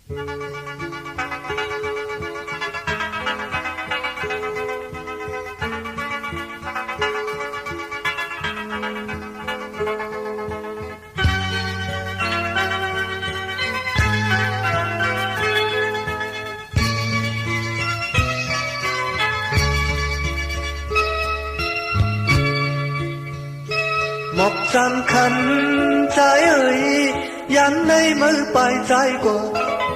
một trăm khăn trái ơi dán nơi mơ bài trái qua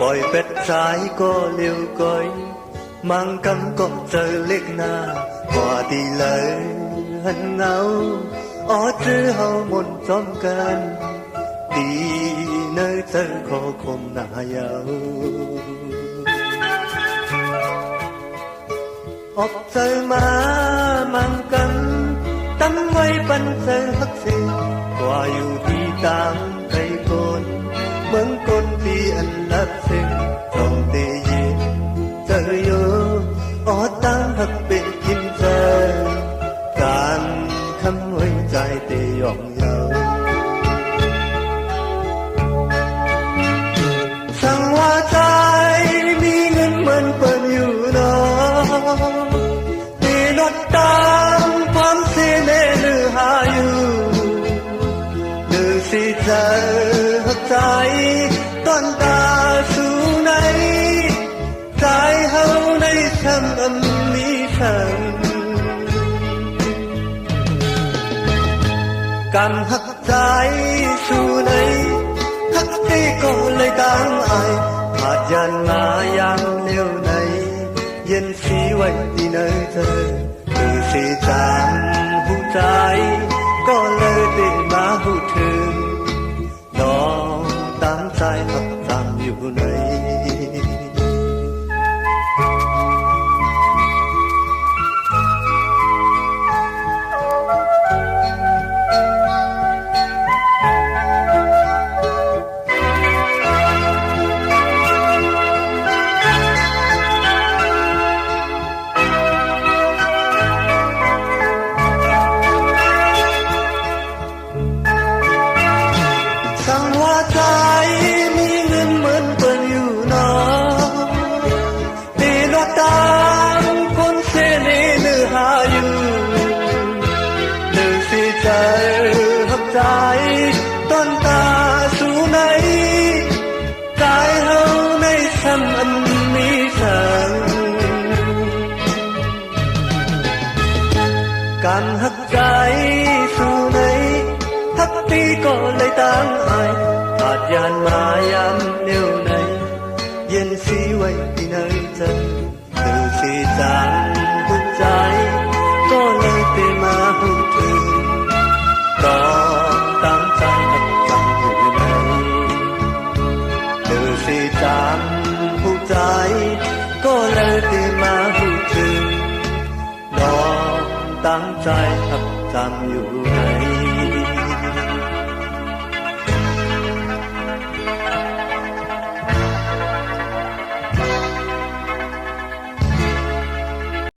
bòi vết trái có liều coi mang cắm có chờ liếc na qua đi lời hân ngáo ó chứ hao một trong can đi nơi chờ khó không nà giàu ốc chờ má mang cắm tắm quay bắn sơ hắc xinh qua yêu thì tam cây côn mướn côn thì anh lấp xinh trong tê gì chờ yêu ó tam hắc bên kim giờ càn khăm hơi dài tê yong yao sang hoa trái mi ngân mơn bơn yêu nó tê lót tamความเสียเนลือหาอยู่ลือสิเจอหักใจตอนตาสู่ไหนใจเฮาในช้ำอันมีฉันการหักใจสู่ไหนหักที่ก็เลยต่างอายขาดยันมาอย่างเร็วในเย็นสีไว้ที่เนยเธอคือสิจำหูใจก็เลยได้มาหูถึงน้องตามใจหักจำอยู่ในสั่งว่าใจมีเงินเหมือนเปิดอยู่นอตีนอตามคนเสน่ห์เนื้อหาอยู่เนื้อสิใจหักใจต้นตาสู่ไหนใจเฮาในซ้ำอันมีสังการหักใจสู่ไหนทักทีก็เลยต่างอายขาดยานมายามเร็วในเย็นสีไว้ที่ไหนเธอตื่นสีจางหัวใจก็เลยเตมาหูถึงก็ตามใจหักจำอยู่ในตื่นสีจางหัวใจก็เลยเตมาหูถึงก็ตามใจหัก